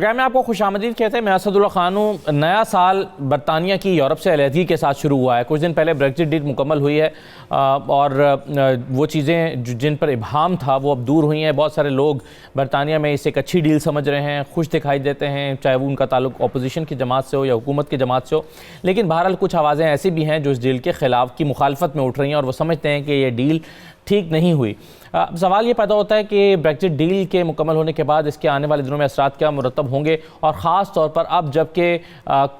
Programme میں آپ کو خوش آمدید کہتے ہیں. میں اسد اللہ خان ہوں. نیا سال برطانیہ کی یورپ سے علیحدگی کے ساتھ شروع ہوا ہے. کچھ دن پہلے بریگزٹ ڈیل مکمل ہوئی ہے اور وہ چیزیں جن پر ابہام تھا وہ اب دور ہوئی ہیں. بہت سارے لوگ برطانیہ میں اسے ایک اچھی ڈیل سمجھ رہے ہیں, خوش دکھائی دیتے ہیں, چاہے وہ ان کا تعلق اپوزیشن کی جماعت سے ہو یا حکومت کی جماعت سے ہو. لیکن بہرحال کچھ آوازیں ایسی بھی ہیں جو اس ڈیل کے خلاف کی مخالفت میں اٹھ رہی ہیں اور وہ سمجھتے ہیں کہ یہ ڈیل ٹھیک نہیں ہوئی. سوال یہ پیدا ہوتا ہے کہ بریگزٹ ڈیل کے مکمل ہونے کے بعد اس کے آنے والے دنوں میں اثرات کیا مرتب ہوں گے, اور خاص طور پر اب جب کہ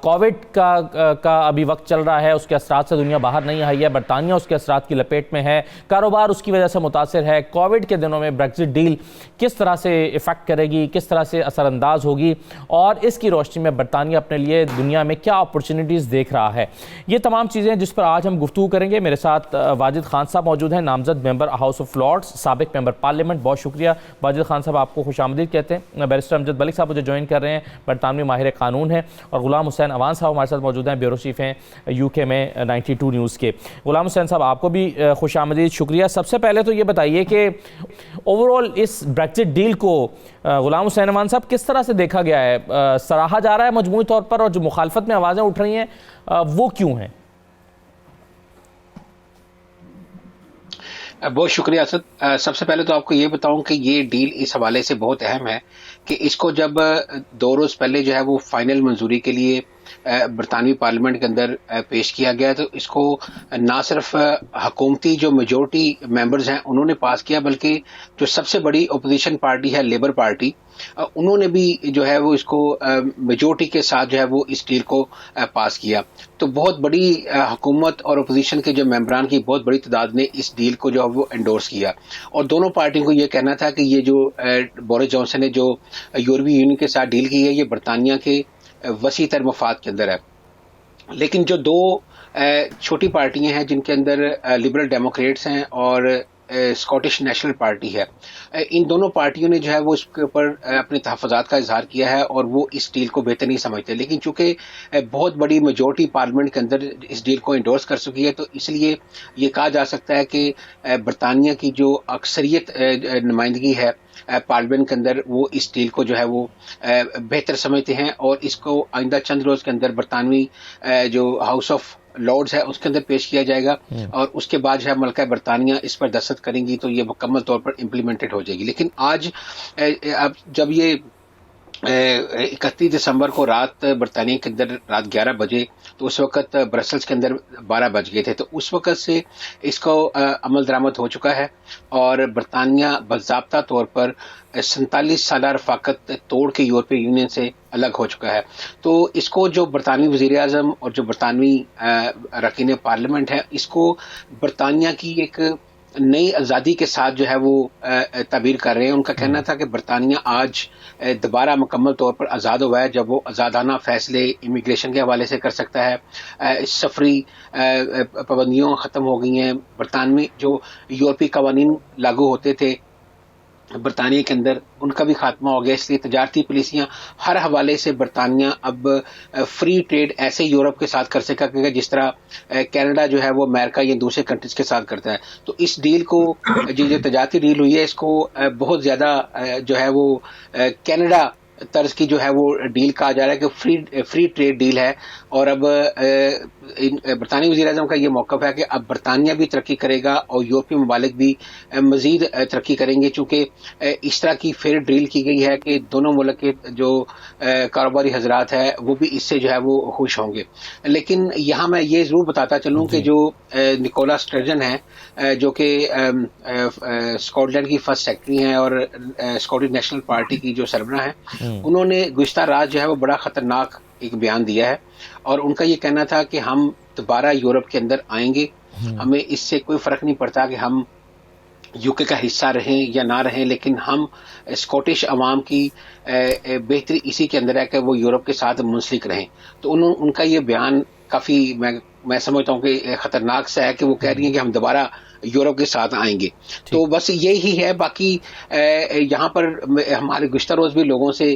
کووڈ کا ابھی وقت چل رہا ہے, اس کے اثرات سے دنیا باہر نہیں آئی ہے, برطانیہ اس کے اثرات کی لپیٹ میں ہے, کاروبار اس کی وجہ سے متاثر ہے. کووڈ کے دنوں میں بریگزٹ ڈیل کس طرح سے افیکٹ کرے گی, کس طرح سے اثر انداز ہوگی, اور اس کی روشنی میں برطانیہ اپنے لیے دنیا میں کیا اپرچونیٹیز دیکھ رہا ہے, یہ تمام چیزیں جس پر آج ہم گفتگو کریں گے. میرے ساتھ واجد خان صاحب موجود ہیں, نامزد ممبر ہاؤس آف لارڈز, سابق ممبر پارلیمنٹ. بہت شکریہ واجد خان صاحب, آپ کو خوش آمدید کہتے ہیں. بیرسٹر امجد ملک صاحب مجھے جوائن کر رہے ہیں, برطانوی ماہر قانون ہیں, اور غلام حسین اوان صاحب ہمارے ساتھ موجود ہیں, بیورو چیف ہیں یو کے میں 92 نیوز کے. غلام حسین صاحب آپ کو بھی خوش آمدید, شکریہ. سب سے پہلے تو یہ بتائیے کہ اوور آل اس بریگزٹ ڈیل کو غلام حسین اوان صاحب کس طرح سے دیکھا گیا ہے, سراہا جا رہا ہے مجموعی طور پر, اور جو مخالفت میں آوازیں اٹھ رہی ہیں وہ کیوں ہیں؟ بہت شکریہ اسد. سب سے پہلے تو آپ کو یہ بتاؤں کہ یہ ڈیل اس حوالے سے بہت اہم ہے کہ اس کو جب 2 روز پہلے جو ہے وہ فائنل منظوری کے لیے برطانوی پارلیمنٹ کے اندر پیش کیا گیا, تو اس کو نہ صرف حکومتی جو میجورٹی ممبرز ہیں انہوں نے پاس کیا, بلکہ جو سب سے بڑی اپوزیشن پارٹی ہے لیبر پارٹی, انہوں نے بھی جو ہے وہ اس کو میجورٹی کے ساتھ جو ہے وہ اس ڈیل کو پاس کیا. تو بہت بڑی حکومت اور اپوزیشن کے جو ممبران کی بہت بڑی تعداد نے اس ڈیل کو جو ہے وہ انڈورس کیا, اور دونوں پارٹیوں کو یہ کہنا تھا کہ یہ جو بورس جانسن نے جو یورپی یونین کے ساتھ ڈیل کی ہے یہ برطانیہ کے وسیع تر مفاد کے اندر ہے. لیکن جو 2 چھوٹی پارٹیاں ہیں جن کے اندر لبرل ڈیموکریٹس ہیں اور اسکاٹش نیشنل پارٹی ہے, ان دونوں پارٹیوں نے جو ہے وہ اس کے اوپر اپنے تحفظات کا اظہار کیا ہے اور وہ اس ڈیل کو بہتر نہیں سمجھتے. لیکن چونکہ بہت بڑی میجورٹی پارلیمنٹ کے اندر اس ڈیل کو انڈورس کر چکی ہے, تو اس لیے یہ کہا جا سکتا ہے کہ برطانیہ کی جو اکثریت نمائندگی ہے پارلیمنٹ کے اندر وہ اس ڈیل کو جو ہے وہ بہتر سمجھتے ہیں, اور اس کو آئندہ چند روز کے اندر برطانوی جو ہاؤس آف لارڈز ہے اس کے اندر پیش کیا جائے گا, اور اس کے بعد جو ہے ملکہ برطانیہ اس پر دستخط کریں گی تو یہ مکمل طور پر امپلیمنٹڈ ہو جائے گی. لیکن آج اب جب یہ 31 دسمبر کو رات برطانیہ کے اندر رات 11 بجے, تو اس وقت برسلز کے اندر 12 بج گئے تھے, تو اس وقت سے اس کو عمل درآمد ہو چکا ہے, اور برطانیہ باضابطہ طور پر 47 سالہ رفاقت توڑ کے یورپی یونین سے الگ ہو چکا ہے. تو اس کو جو برطانوی وزیر اعظم اور جو برطانوی رکین پارلیمنٹ ہے, اس کو برطانیہ کی ایک نئی آزادی کے ساتھ جو ہے وہ تعبیر کر رہے ہیں. ان کا کہنا تھا کہ برطانیہ آج دوبارہ مکمل طور پر آزاد ہوا ہے جب وہ آزادانہ فیصلے امیگریشن کے حوالے سے کر سکتا ہے, سفری پابندیوں ختم ہو گئی ہیں, برطانوی جو یورپی قوانین لاگو ہوتے تھے برطانیہ کے اندر ان کا بھی خاتمہ ہو گیا. اس لیے تجارتی پالیسیاں ہر حوالے سے برطانیہ اب فری ٹریڈ ایسے یورپ کے ساتھ کر سکے گا جس طرح کینیڈا جو ہے وہ امریکہ یا دوسرے کنٹریز کے ساتھ کرتا ہے. تو اس ڈیل کو جو تجارتی ڈیل ہوئی ہے اس کو بہت زیادہ جو ہے وہ کینیڈا طرز کی جو ہے وہ ڈیل کہا جا رہا ہے کہ فری ٹریڈ ڈیل ہے, اور اب برطانوی وزیر اعظم کا یہ موقف ہے کہ اب برطانیہ بھی ترقی کرے گا اور یورپی ممالک بھی مزید ترقی کریں گے, چونکہ اس طرح کی فیئر ڈیل کی گئی ہے کہ دونوں ملک کے جو کاروباری حضرات ہیں وہ بھی اس سے جو ہے وہ خوش ہوں گے. لیکن یہاں میں یہ ضرور بتاتا چلوں کہ جو نکولا سٹرجن ہے جو کہ اسکاٹ لینڈ کی فرسٹ سیکرٹری ہیں اور اسکاٹش نیشنل پارٹی کی جو سربراہ ہیں, انہوں نے گزشتہ رات جو ہے وہ بڑا خطرناک ایک بیان دیا ہے, اور ان کا یہ کہنا تھا کہ ہم دوبارہ یورپ کے اندر آئیں گے, ہمیں اس سے کوئی فرق نہیں پڑتا کہ ہم یو کے کا حصہ رہیں یا نہ رہیں, لیکن ہم اسکاٹش عوام کی بہتری اسی کے اندر ہے کہ وہ یورپ کے ساتھ منسلک رہیں. تو ان کا یہ بیان کافی میں سمجھتا ہوں کہ خطرناک سا ہے کہ وہ کہہ رہی ہیں کہ ہم دوبارہ یورپ کے ساتھ آئیں گے. تو بس یہی ہے. باقی یہاں پر ہمارے گزشتہ روز بھی لوگوں سے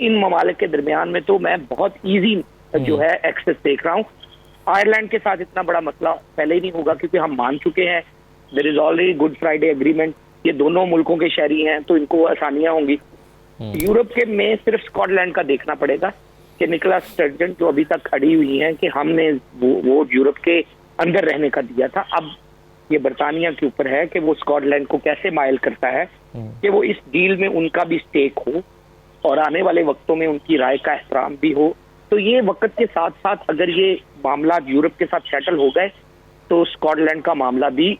ان ممالک کے درمیان میں تو میں بہت ایزی جو ہے ایکسس دیکھ رہا ہوں. آئرلینڈ کے ساتھ اتنا بڑا مسئلہ پہلے ہی نہیں ہوگا کیونکہ ہم مان چکے ہیں there is already Good Friday agreement, یہ دونوں ملکوں کے شہری ہیں تو ان کو آسانیاں ہوں گی. یورپ کے میں صرف اسکاٹ لینڈ کا دیکھنا پڑے گا کہ نکولا سٹرجن جو ابھی تک کھڑی ہوئی ہیں کہ ہم نے وہ یورپ کے اندر رہنے کا دیا تھا, اب یہ برطانیہ کے اوپر ہے کہ وہ اسکاٹ لینڈ کو کیسے مائل کرتا ہے کہ وہ اس ڈیل میں ان کا بھی سٹیک ہو اور آنے والے وقتوں میں ان کی رائے کا احترام بھی ہو. تو یہ وقت کے ساتھ ساتھ اگر یہ معاملات یورپ کے ساتھ سیٹل ہو گئے تو اسکاٹ لینڈ کا معاملہ بھی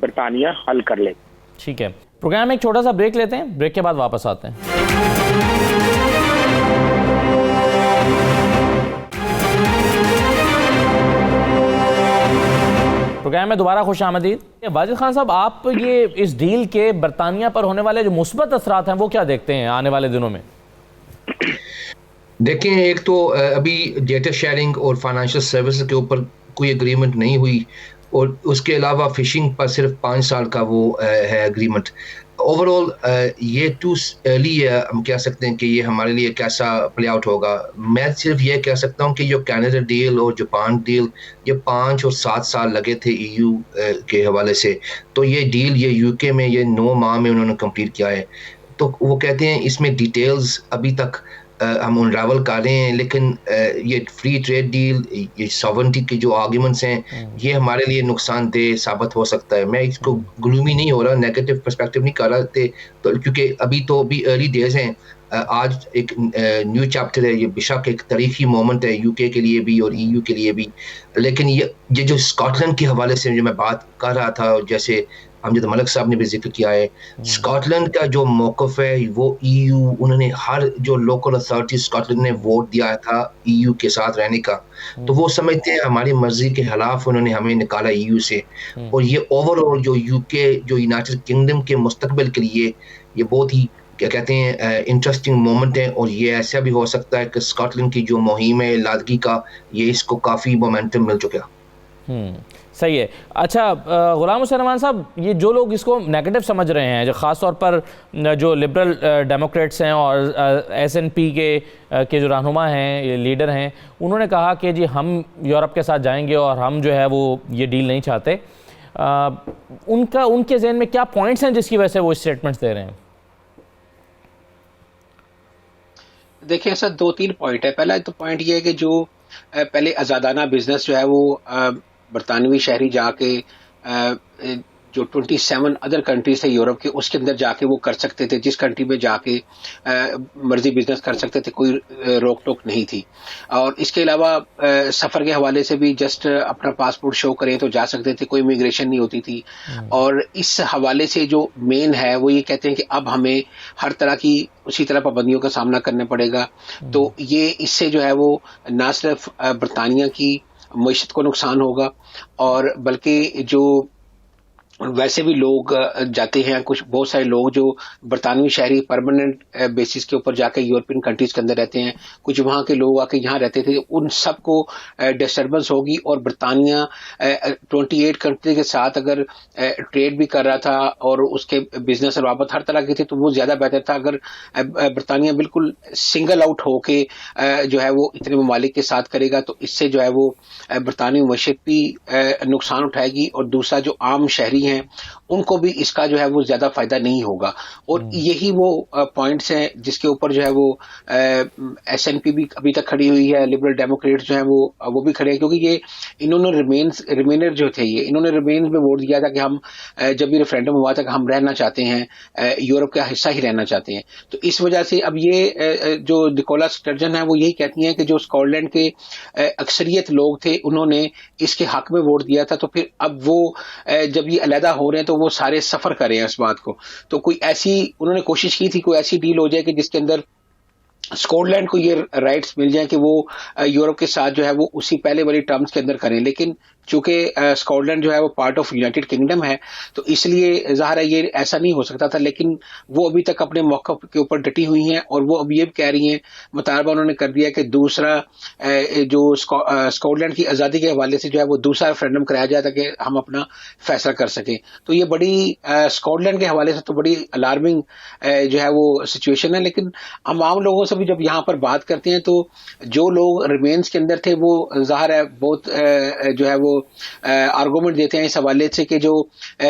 برطانیہ حل کر لے. ٹھیک ہے, پروگرام میں ایک چھوٹا سا بریک لیتے ہیں, بریک کے بعد واپس آتے ہیں. پروگرام میں دوبارہ خوش آمدید. واجد خان صاحب, آپ یہ اس ڈیل کے برطانیہ پر ہونے والے جو مثبت اثرات ہیں وہ کیا دیکھتے ہیں آنے والے دنوں میں؟ دیکھیں, ایک تو ابھی ڈیٹا شیئرنگ اور فائنینشیل سروسز کے اوپر کوئی اگریمنٹ نہیں ہوئی, اور اس کے علاوہ فشنگ پر صرف 5 سال کا وہ ہے اگریمنٹ. اوور آل یہ ٹو ارلی ہے, ہم کہہ سکتے ہیں کہ یہ ہمارے لیے کیسا پلے آؤٹ ہوگا. میں صرف یہ کہہ سکتا ہوں کہ جو کینیڈا ڈیل اور جاپان ڈیل یہ 5 اور 7 سال لگے تھے ای یو کے حوالے سے, تو یہ ڈیل یہ یو کے میں یہ 9 ماہ میں انہوں نے کمپلیٹ کیا ہے. تو وہ کہتے ہیں اس میں ڈیٹیلز ابھی تک ہم انراول کر رہے ہیں, لیکن یہ فری ٹریڈ ڈیل, یہ ساورنٹی کے جو آرگیومنٹس ہیں, یہ ہمارے لیے نقصان دہ ثابت ہو سکتا ہے. میں اس کو گلومی نہیں ہو رہا, نیگیٹو پرسپیکٹیو نہیں کر رہا تھے, تو کیونکہ ابھی تو بھی ارلی ڈیز ہیں. آج ایک نیو چیپٹر ہے, یہ بشک ایک تاریخی مومنٹ ہے یو کے لیے بھی اور ای یو کے لیے بھی. لیکن یہ جو اسکاٹ لینڈ کے حوالے سے جو میں بات کر رہا تھا, جیسے امجد ملک صاحب نے بھی ذکر کیا ہے, اسکاٹ لینڈ کا جو موقف ہے وہ ای یو, انہوں نے ہر جو لوکل اتھارٹی اسکاٹ لینڈ نے ووٹ دیا تھا ای یو کے ساتھ رہنے کا, تو وہ سمجھتے ہیں ہماری مرضی کے خلاف انہوں نے ہمیں نکالا ای یو سے. اور یہ اوور آل جو یو کے جو یونائٹڈ کنگڈم کے مستقبل کے لیے یہ بہت ہی کیا کہتے ہیں انٹرسٹنگ مومنٹ ہے. اور یہ ایسا بھی ہو سکتا ہے کہ اسکاٹ لینڈ کی جو مہم ہے لادگی کا, یہ اس کو کافی مومنٹم مل چکا. صحیح ہے. اچھا غلام حسین امان صاحب, یہ جو لوگ اس کو نیگیٹو سمجھ رہے ہیں, جو خاص طور پر جو لبرل ڈیموکریٹس ہیں اور ایس این پی کے جو رہنما ہیں, لیڈر ہیں, انہوں نے کہا کہ جی ہم یورپ کے ساتھ جائیں گے اور ہم جو ہے وہ یہ ڈیل نہیں چاہتے. ان کے ذہن میں کیا پوائنٹس ہیں جس کی وجہ سے وہ اسٹیٹمنٹس دے رہے ہیں؟ دیکھیں ایسا 2-3 پوائنٹ ہے. پہلا تو پوائنٹ یہ ہے کہ جو پہلے آزادانہ بزنس جو ہے وہ برطانوی شہری جا کے جو 27 ادر کنٹریز تھے یورپ کے, اس کے اندر جا کے وہ کر سکتے تھے, جس کنٹری میں جا کے مرضی بزنس کر سکتے تھے, کوئی روک ٹوک نہیں تھی. اور اس کے علاوہ سفر کے حوالے سے بھی جسٹ اپنا پاسپورٹ شو کریں تو جا سکتے تھے, کوئی امیگریشن نہیں ہوتی تھی. اور اس حوالے سے جو مین ہے وہ یہ کہتے ہیں کہ اب ہمیں ہر طرح کی اسی طرح پابندیوں کا سامنا کرنا پڑے گا. تو یہ اس سے جو ہے وہ نہ صرف برطانیہ کی معیشت کو نقصان ہوگا, اور بلکہ جو ویسے بھی لوگ جاتے ہیں, کچھ بہت سارے لوگ جو برطانوی شہری پرماننٹ بیسس کے اوپر جا کے یورپین کنٹریز کے اندر رہتے ہیں, کچھ وہاں کے لوگ آ کے یہاں رہتے تھے, ان سب کو ڈسٹربنس ہوگی. اور برطانیہ 28 کنٹری کے ساتھ اگر ٹریڈ بھی کر رہا تھا اور اس کے بزنس روابط ہر طرح کے تھے, تو وہ زیادہ بہتر تھا اگر برطانیہ بالکل سنگل آؤٹ ہو کے جو ہے وہ اتنے ممالک کے ساتھ کرے گا. تو اس سے جو ہے وہ برطانوی معیشت بھی نقصان اٹھائے گی, اور دوسرا جو عام شہری ہیں ان کو بھی اس کا جو ہے وہ زیادہ فائدہ نہیں ہوگا. اور یہی وہ پوائنٹس ہیں جس کے اوپر جو ہے وہ ایس این پی بھی ابھی تک کھڑی ہوئی ہے, لبرل ڈیموکریٹس جو ہیں وہ بھی کھڑے ہیں, کیونکہ یہ انہوں نے ریمینر جو تھے, یہ انہوں نے ریمینر میں ووٹ دیا تھا کہ ہم جب بھی ریفرینڈم ہوا تھا کہ ہم رہنا چاہتے ہیں, یورپ کا حصہ ہی رہنا چاہتے ہیں. تو اس وجہ سے اب یہ جو نکولا سٹرجن ہے وہ یہی کہتی ہیں کہ جو اسکاٹ لینڈ کے اکثریت لوگ تھے انہوں نے اس کے حق میں ووٹ دیا تھا, تو پھر اب وہ جب یہ علیحدہ ہو رہے ہیں تو وہ سارے سفر کر رہے ہیں اس بات کو. تو کوئی ایسی انہوں نے کوشش کی تھی کوئی ایسی ڈیل ہو جائے کہ جس کے اندر اسکاٹ لینڈ کو یہ رائٹس مل جائیں کہ وہ یورپ کے ساتھ جو ہے وہ اسی پہلے والی ٹرمز کے اندر کریں, لیکن چونکہ اسکاٹ لینڈ جو ہے وہ پارٹ آف یونائٹیڈ کنگڈم ہے تو اس لیے ظاہر ہے یہ ایسا نہیں ہو سکتا تھا، لیکن وہ ابھی تک اپنے موقف کے اوپر ڈٹی ہوئی ہیں اور وہ اب یہ کہہ رہی ہیں، مطالبہ انہوں نے کر دیا کہ دوسرا جو اسکاٹ لینڈ کی آزادی کے حوالے سے جو ہے وہ دوسرا ریفرینڈم کرایا جائے تاکہ ہم اپنا فیصلہ کر سکیں. تو یہ بڑی اسکاٹ لینڈ کے حوالے سے تو بڑی الارمنگ جو ہے وہ سچویشن ہے. لیکن عوام لوگوں سے بھی جب یہاں پر بات کرتے ہیں تو جو لوگ ریمینس کے اندر تھے وہ ظاہر ہے بہت جو ہے وہ آرگومنٹ دیتے ہیں اس حوالے سے کہ جو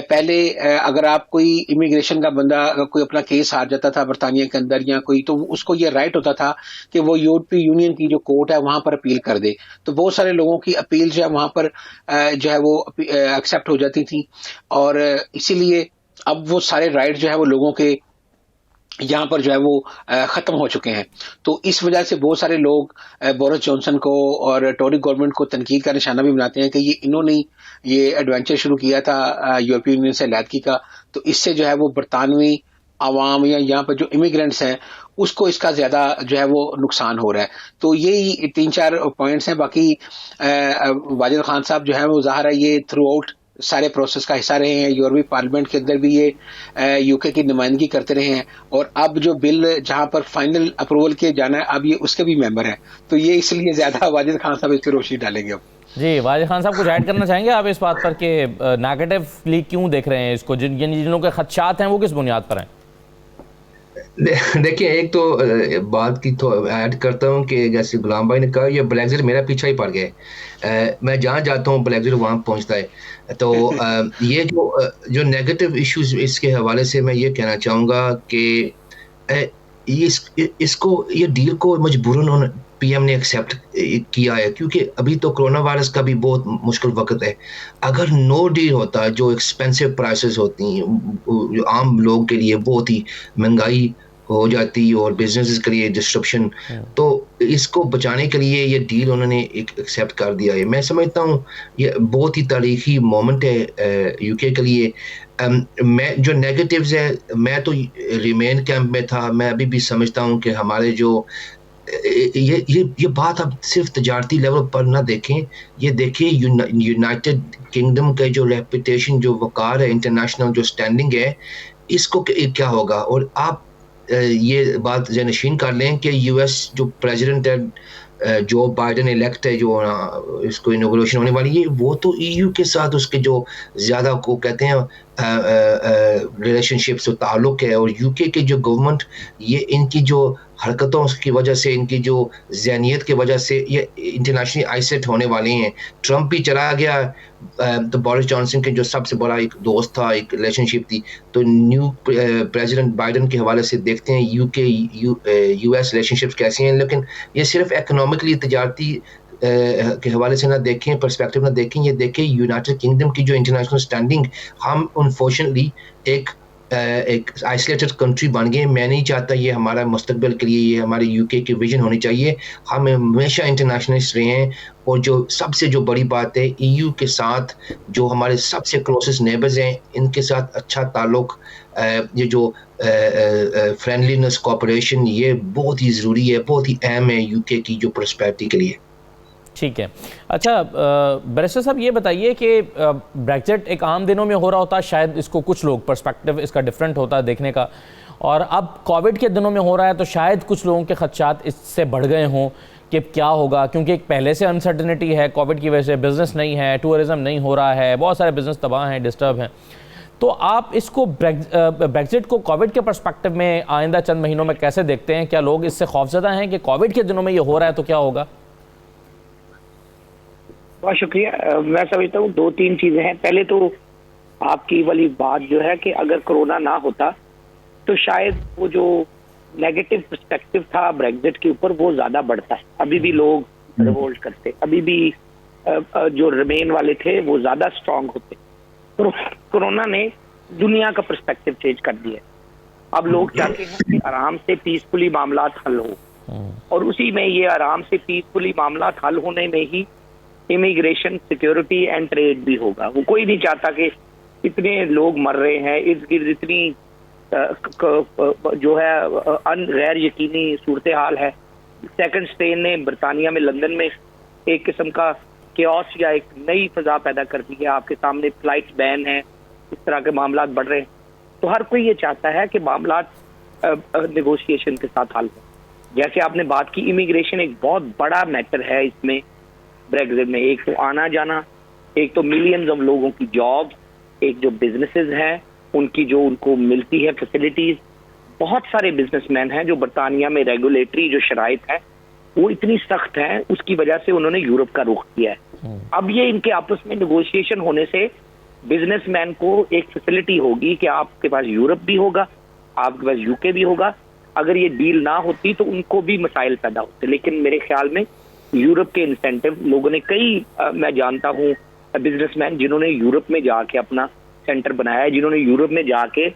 پہلے اگر آپ کوئی امیگریشن کا بندہ کوئی اپنا کیس ہار جاتا تھا برطانیہ کے اندر یا کوئی، تو اس کو یہ رائٹ ہوتا تھا کہ وہ یورپی یونین کی جو کورٹ ہے وہاں پر اپیل کر دے. تو بہت سارے لوگوں کی اپیل جو ہے وہاں پر جو ہے وہ ایکسیپٹ ہو جاتی تھی اور اسی لیے اب وہ سارے رائٹ جو ہے وہ لوگوں کے یہاں پر جو ہے وہ ختم ہو چکے ہیں. تو اس وجہ سے بہت سارے لوگ بورس جانسن کو اور ٹوری گورنمنٹ کو تنقید کا نشانہ بھی بناتے ہیں کہ یہ انہوں نے یہ ایڈونچر شروع کیا تھا یورپی یونین سے علیحدگی کا، تو اس سے جو ہے وہ برطانوی عوام یا یہاں پر جو امیگرینٹس ہیں اس کو اس کا زیادہ جو ہے وہ نقصان ہو رہا ہے. تو یہی 3-4 پوائنٹس ہیں. باقی واجد خان صاحب جو ہے وہ ظاہر ہے یہ تھرو آؤٹ سارے پروسیس کا حصہ رہے ہیں. یورپی پارلیمنٹ کے اندر بھی یہ یو کے کی نمائندگی کرتے رہے ہیں اور اب جو بل جہاں پر فائنل اپروول کیے جانا ہے اب یہ اس کے بھی ممبر ہیں. تو یہ اس لیے زیادہ واجد خان صاحب اس پہ روشنی ڈالیں گے. اب جی واجد خان صاحب کچھ ایڈ کرنا چاہیں گے آپ اس بات پر کہ نیگیٹولی کیوں دیکھ رہے ہیں اس کو، جن لوگوں کے خدشات ہیں وہ کس بنیاد پر ہیں؟ دیکھیں ایک تو بات کی تو ایڈ کرتا ہوں کہ جیسے غلام بھائی نے کہا یہ بلیگزٹ میرا پیچھا ہی پڑ گیا. میں جہاں جاتا ہوں بلیگزٹ وہاں پہنچتا ہے. تو یہ جو نیگیٹو ایشوز اس کے حوالے سے میں یہ کہنا چاہوں گا کہ اس کو یہ ڈیل کو مجبوراً پی ایم نے ایکسیپٹ کیا ہے کیونکہ ابھی تو کرونا وائرس کا بھی بہت مشکل وقت ہے. اگر نو ڈیل ہوتا جو ایکسپینسو پرائسز ہوتی ہیں عام لوگ کے لیے بہت ہی مہنگائی ہو جاتی اور بزنس کے لیے ڈسٹرپشن، تو اس کو بچانے کے لیے یہ ڈیل انہوں نے ایکسیپٹ کر دیا ہے. میں سمجھتا ہوں یہ بہت ہی تاریخی مومنٹ ہے یو کے لیے. میں جو نیگیٹیوز ہے میں تو ریمین کیمپ میں تھا، میں ابھی بھی سمجھتا ہوں کہ ہمارے جو یہ بات اب صرف تجارتی لیول پر نہ دیکھیں، یہ دیکھیں یونائٹڈ کنگڈم کا جو ریپوٹیشن جو وقار ہے انٹرنیشنل جو سٹینڈنگ ہے اس کو کیا ہوگا. اور آپ یہ بات ذہنشین کر لیں کہ یو ایس جو پریزیڈنٹ ہے جو بائیڈن الیکٹ ہے جو اس کو انوگریشن ہونے والی ہے وہ تو ای یو کے ساتھ اس کے جو زیادہ کو کہتے ہیں ریلیشن شپس و تعلق ہے، اور یو کے جو گورنمنٹ یہ ان کی جو حرکتوں کی وجہ سے ان کی جو ذہنیت کی وجہ سے یہ انٹرنیشنلی آئسیٹ ہونے والے ہیں. ٹرمپ بھی چلا گیا تو بورس جانسن کے جو سب سے بڑا ایک دوست تھا، ایک ریلیشن شپ تھی. تو نیو پریزیڈنٹ بائیڈن کے حوالے سے دیکھتے ہیں یو کے یو ایس ریلیشن شپس کیسے ہیں. لیکن یہ صرف اکنامکلی تجارتی کے حوالے سے نہ دیکھیں، پرسپیکٹو نہ دیکھیں، یہ دیکھیں یونائٹڈ کنگڈم کی جو انٹرنیشنل سٹینڈنگ. ہم انفارچونیٹلی ایک آئسولیٹڈ کنٹری بن گئے. میں نہیں چاہتا یہ ہمارا مستقبل کے لیے یہ ہمارے یو کے کی ویژن ہونی چاہیے. ہم ہمیشہ انٹرنیشنلسٹ رہے ہیں اور جو سب سے جو بڑی بات ہے ای یو کے ساتھ جو ہمارے سب سے کلوزسٹ نیبرز ہیں ان کے ساتھ اچھا تعلق، یہ جو فرینڈلینس کوآپریشن یہ بہت ہی ضروری ہے، بہت ہی اہم ہے یو کے کی جو پراسپیرٹی کے لیے. ٹھیک ہے. اچھا بیرسٹر صاحب یہ بتائیے کہ بریگزٹ ایک عام دنوں میں ہو رہا ہوتا، شاید اس کو کچھ لوگ پرسپیکٹیو اس کا ڈیفرنٹ ہوتا ہے دیکھنے کا، اور اب کووڈ کے دنوں میں ہو رہا ہے تو شاید کچھ لوگوں کے خدشات اس سے بڑھ گئے ہوں کہ کیا ہوگا، کیونکہ ایک پہلے سے انسرٹنٹی ہے کووڈ کی وجہ سے، بزنس نہیں ہے، ٹورزم نہیں ہو رہا ہے، بہت سارے بزنس تباہ ہیں، ڈسٹرب ہیں. تو آپ اس کو بریگزٹ کو کووڈ کے پرسپیکٹیو میں آئندہ چند مہینوں میں کیسے دیکھتے ہیں؟ کیا لوگ اس سے خوفزدہ ہیں کہ کووڈ کے دنوں میں یہ ہو رہا ہے تو کیا ہوگا؟ بہت شکریہ. میں سمجھتا ہوں 2-3 چیزیں ہیں. پہلے تو آپ کی والی بات جو ہے کہ اگر کرونا نہ ہوتا تو شاید وہ جو نیگیٹو پرسپیکٹو تھا بریگزٹ کے اوپر وہ زیادہ بڑھتا ہے. ابھی بھی لوگ ریوولٹ کرتے، ابھی بھی جو ریمین والے تھے وہ زیادہ اسٹرانگ ہوتے. کرونا نے دنیا کا پرسپیکٹو چینج کر دیا. اب لوگ چاہتے ہیں کہ آرام سے پیسفلی معاملات حل ہو، اور اسی میں یہ آرام سے پیسفلی معاملات حل ہونے میں ہی امیگریشن، سیکیورٹی اینڈ ٹریڈ بھی ہوگا. وہ کوئی نہیں چاہتا کہ اتنے لوگ مر رہے ہیں، ارد گرد اتنی جو ہے غیر یقینی صورتحال ہے. سیکنڈ اسٹرین نے برطانیہ میں لندن میں ایک قسم کا کیوس یا ایک نئی فضا پیدا کر دی ہے. آپ کے سامنے فلائٹ بین ہے, اس طرح کے معاملات بڑھ رہے ہیں. تو ہر کوئی یہ چاہتا ہے کہ معاملات نیگوشیشن کے ساتھ حل ہوں. جیسے آپ نے بات کی, امیگریشن ایک بہت بڑا میٹر ہے اس میں بریگزٹ میں. ایک تو آنا جانا, ایک تو ملینز آف لوگوں کی جاب, ایک جو بزنسز ہیں ان کی جو ان کو ملتی ہے فیسلٹیز. بہت سارے بزنس مین ہیں جو برطانیہ میں ریگولیٹری جو شرائط ہے وہ اتنی سخت ہیں, اس کی وجہ سے انہوں نے یورپ کا رخ کیا ہے. اب یہ ان کے آپس میں نیگوشیشن ہونے سے بزنس مین کو ایک فیسلٹی ہوگی کہ آپ کے پاس یورپ بھی ہوگا, آپ کے پاس یو کے بھی ہوگا. اگر یہ ڈیل نہ ہوتی تو ان کو بھی مسائل پیدا ہوتے. لیکن میرے خیال میں یورپ کے انسینٹیو لوگوں نے کئی میں جانتا ہوں بزنس مین جنہوں نے یورپ میں جا کے اپنا سینٹر بنایا ہے, جنہوں نے یورپ میں جا کے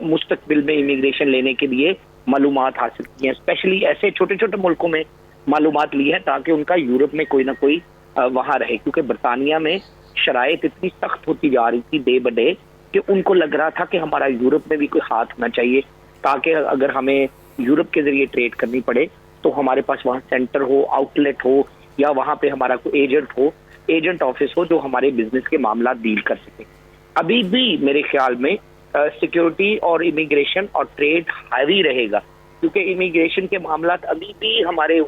مستقبل میں امیگریشن لینے کے لیے معلومات حاصل کی ہیں, اسپیشلی ایسے چھوٹے چھوٹے ملکوں میں معلومات لی ہے تاکہ ان کا یورپ میں کوئی نہ کوئی وہاں رہے. کیونکہ برطانیہ میں شرائط اتنی سخت ہوتی جا رہی تھی ڈے بائی ڈے کہ ان کو لگ رہا تھا کہ ہمارا یورپ میں بھی کوئی ہاتھ ہونا چاہیے, تاکہ اگر ہمیں یورپ کے ذریعے ٹریڈ کرنی پڑے تو ہمارے پاس وہاں سینٹر ہو, آؤٹ لیٹ ہو, یا وہاں پہ ہمارا کوئی ایجنٹ ہو, ایجنٹ آفس ہو جو ہمارے بزنس کے معاملات ڈیل کر سکے. ابھی بھی میرے خیال میں سیکیورٹی اور امیگریشن اور ٹریڈ ہیوی رہے گا, کیونکہ امیگریشن کے معاملات ابھی بھی ہمارے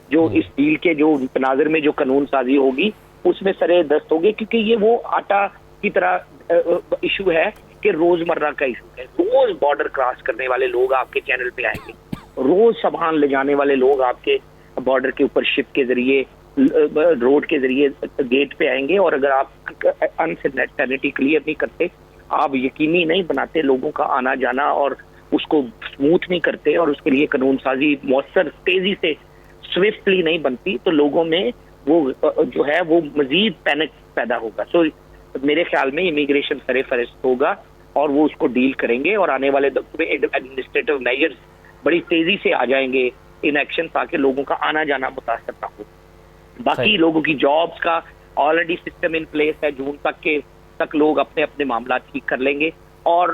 جو اس ڈیل کے جو تناظر میں جو قانون سازی ہوگی اس میں سرے دست ہوگی, کیونکہ یہ وہ آٹا کی طرح ایشو ہے کہ روزمرہ کا ایشو ہے. روز بارڈر کراس کرنے والے لوگ آپ کے چینل پہ آئیں گے, روز سامان لے جانے والے لوگ آپ کے بارڈر کے اوپر شپ کے ذریعے, روڈ کے ذریعے گیٹ پہ آئیں گے. اور اگر آپ انسینٹینٹی کلیئر نہیں کرتے, آپ یقینی نہیں بناتے لوگوں کا آنا جانا اور اس کو اسموتھ نہیں کرتے, اور اس کے لیے قانون سازی مؤثر تیزی سے سوئفٹلی نہیں بنتی, تو لوگوں میں وہ جو ہے وہ مزید پینک پیدا ہوگا. سو میرے خیال میں امیگریشن سر فہرست ہوگا اور وہ اس کو ڈیل کریں گے, اور آنے والے دور میں ایڈمنسٹریٹو میجرز بڑی تیزی سے آ جائیں گے ان ایکشن, تاکہ لوگوں کا آنا جانا متاثر نہ ہو. باقی لوگوں کی جابس کا آلریڈی سسٹم ان پلیس ہے, جون تک لوگ اپنے اپنے معاملات ٹھیک کر لیں گے, اور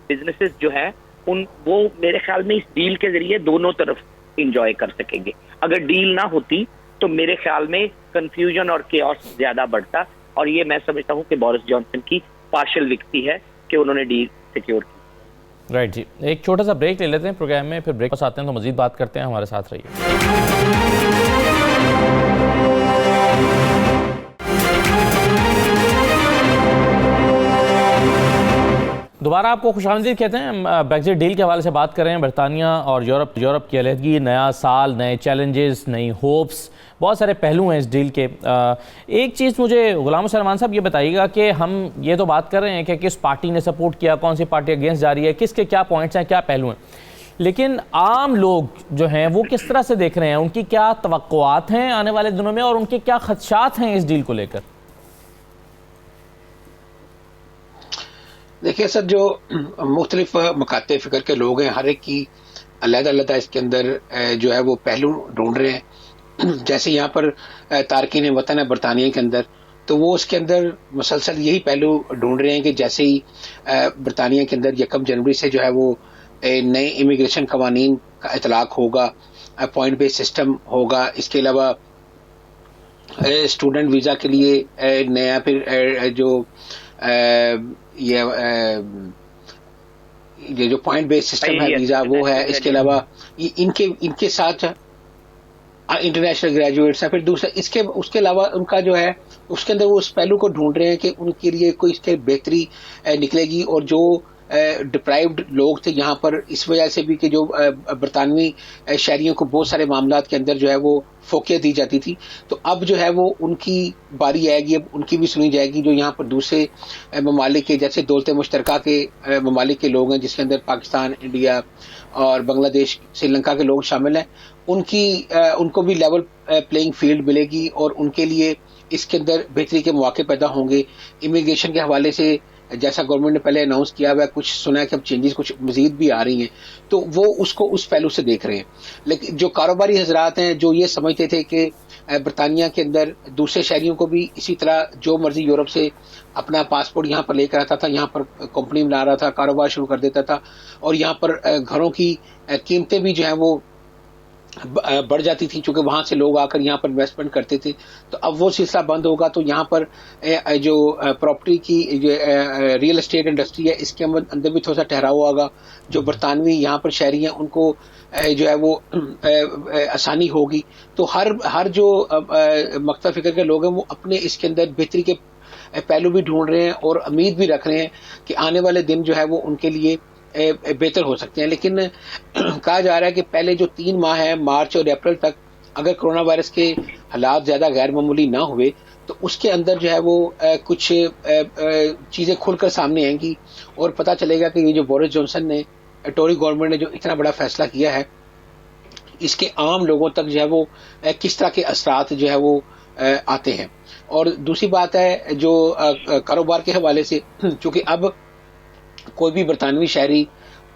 بزنسز جو ہیں وہ میرے خیال میں اس ڈیل کے ذریعے دونوں طرف انجوائے کر سکیں گے. اگر ڈیل نہ ہوتی تو میرے خیال میں کنفیوژن اور کیوس زیادہ بڑھتا, اور یہ میں سمجھتا ہوں کہ بورس جانسن کی پارشل وکٹری ہے کہ انہوں نے ڈیل سیکیور کی. رائٹ جی, ایک چھوٹا سا بریک لے لیتے ہیں پروگرام میں, پھر بریک پاس آتے ہیں تو مزید بات کرتے ہیں. ہمارے ساتھ رہیے. دوبارہ آپ کو خوش آمدید کہتے ہیں. بریگزٹ ڈیل کے حوالے سے بات کر رہے ہیں. برطانیہ اور یورپ کی علیحدگی, نیا سال, نئے چیلنجز, نئی ہوپس, بہت سارے پہلو ہیں اس ڈیل کے. ایک چیز مجھے غلام سلمان صاحب یہ بتائیے گا کہ ہم یہ تو بات کر رہے ہیں کہ کس پارٹی نے سپورٹ کیا, کون سی پارٹی اگینسٹ جا رہی ہے, کس کے کیا پوائنٹس ہیں, کیا پہلو ہیں, لیکن عام لوگ جو ہیں وہ کس طرح سے دیکھ رہے ہیں, ان کی کیا توقعات ہیں آنے والے دنوں میں, اور ان کے کیا خدشات ہیں اس ڈیل کو لے کر؟ دیکھیے سر, جو مختلف مکاتب فکر کے لوگ ہیں, ہر ایک کی علیحدہ علیحدہ اس کے اندر جو ہے وہ پہلو ڈھونڈ رہے ہیں. جیسے یہاں پر تارکین وطن ہے برطانیہ کے اندر, تو وہ اس کے اندر مسلسل یہی پہلو ڈھونڈ رہے ہیں کہ جیسے ہی برطانیہ کے اندر 1 جنوری سے جو ہے وہ نئے امیگریشن قوانین کا اطلاق ہوگا, پوائنٹ بیس سسٹم ہوگا, اس کے علاوہ اسٹوڈنٹ ویزا کے لیے نیا پھر جو یہ جو پوائنٹ بیس سسٹم ہے ویزا وہ ہے, اس کے علاوہ ان کے ساتھ انٹرنیشنل گریجویٹس ہیں. پھر دوسرا اس کے علاوہ ان کا جو ہے اس کے اندر وہ اس پہلو کو ڈھونڈ رہے ہیں کہ ان کے لیے کوئی اس کے بہتری نکلے گی, اور جو ڈپرائیوڈ لوگ تھے یہاں پر اس وجہ سے بھی کہ جو برطانوی شہریوں کو بہت سارے معاملات کے اندر جو ہے وہ فوقیت دی جاتی تھی, تو اب جو ہے وہ ان کی باری آئے گی, اب ان کی بھی سنی جائے گی. جو یہاں پر دوسرے ممالک کے جیسے دولت مشترکہ کے ممالک کے لوگ ہیں, جس کے اندر پاکستان, انڈیا اور بنگلہ دیش, سری لنکا کے لوگ شامل ہیں, ان کو بھی لیول پلینگ فیلڈ ملے گی, اور ان کے لیے اس کے اندر بہتری کے مواقع پیدا ہوں گے. امیگریشن کے حوالے سے جیسا گورنمنٹ نے پہلے اناؤنس کیا ہوا ہے, کچھ سنا ہے کہ اب چینجز کچھ مزید بھی آ رہی ہیں, تو وہ اس کو اس پہلو سے دیکھ رہے ہیں. لیکن جو کاروباری حضرات ہیں جو یہ سمجھتے تھے کہ برطانیہ کے اندر دوسرے شہریوں کو بھی اسی طرح جو مرضی یورپ سے اپنا پاسپورٹ یہاں پر لے کر آتا تھا, یہاں پر کمپنی بنا رہا تھا, کاروبار شروع کر دیتا تھا, اور یہاں پر گھروں کی قیمتیں بھی جو ہیں وہ بڑھ جاتی تھی، چونکہ وہاں سے لوگ آ کر یہاں پر انویسٹمنٹ کرتے تھے. تو اب وہ سلسلہ بند ہوگا تو یہاں پر جو پراپرٹی کی جو ریئل اسٹیٹ انڈسٹری ہے اس کے اندر بھی تھوڑا سا ٹھہراؤ ہوگا. جو برطانوی یہاں پر شہری ہیں ان کو جو ہے وہ آسانی ہوگی. تو ہر جو مکتب فکر کے لوگ ہیں وہ اپنے اس کے اندر بہتری کے پہلو بھی ڈھونڈ رہے ہیں اور امید بھی رکھ رہے ہیں کہ آنے والے دن جو ہے وہ ان کے لیے بہتر ہو سکتے ہیں. لیکن کہا جا رہا ہے کہ پہلے جو 3 ماہ ہیں مارچ اور اپریل تک اگر کرونا وائرس کے حالات زیادہ غیر معمولی نہ ہوئے تو اس کے اندر جو ہے وہ کچھ چیزیں کھل کر سامنے آئیں گی اور پتہ چلے گا کہ یہ جو بورس جانسن نے ٹوری گورنمنٹ نے جو اتنا بڑا فیصلہ کیا ہے اس کے عام لوگوں تک جو ہے وہ کس طرح کے اثرات جو ہے وہ آتے ہیں. اور دوسری بات ہے جو کاروبار کے حوالے سے، چونکہ اب کوئی بھی برطانوی شہری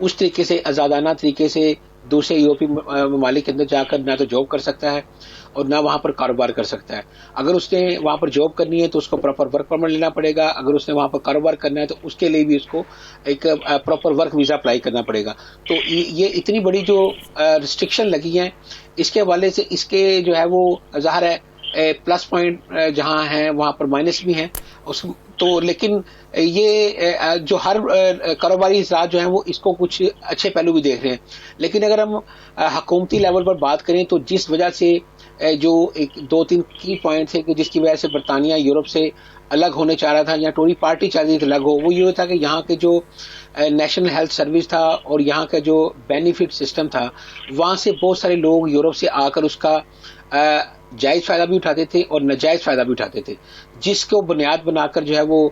اس طریقے سے آزادانہ طریقے سے دوسرے یورپی ممالک کے اندر جا کر نہ تو جاب کر سکتا ہے اور نہ وہاں پر کاروبار کر سکتا ہے. اگر اس نے وہاں پر جاب کرنی ہے تو اس کو پراپر ورک پرمٹ لینا پڑے گا. اگر اس نے وہاں پر کاروبار کرنا ہے تو اس کے لیے بھی اس کو ایک پراپر ورک ویزا اپلائی کرنا پڑے گا. تو یہ اتنی بڑی جو ریسٹرکشن لگی ہیں اس کے حوالے سے اس کے جو ہے وہ ظاہر ہے پلس پوائنٹ جہاں ہیں وہاں پر مائنس بھی ہیں تو. لیکن یہ جو ہر کاروباری افراد جو ہیں وہ اس کو کچھ اچھے پہلو بھی دیکھ رہے ہیں. لیکن اگر ہم حکومتی لیول پر بات کریں تو جس وجہ سے جو 2-3 کی پوائنٹ تھے کہ جس کی وجہ سے برطانیہ یورپ سے الگ ہونے چاہ رہا تھا یا ٹوری پارٹی چاہ رہی تھی الگ ہو، وہ یہ تھا کہ یہاں کے جو نیشنل ہیلتھ سروس تھا اور یہاں کا جو بینیفٹ سسٹم تھا وہاں سے بہت سارے لوگ یورپ سے آ کر اس کا جائز فائدہ بھی اٹھاتے تھے اور ناجائز فائدہ بھی اٹھاتے تھے، جس کو بنیاد بنا کر جو ہے وہ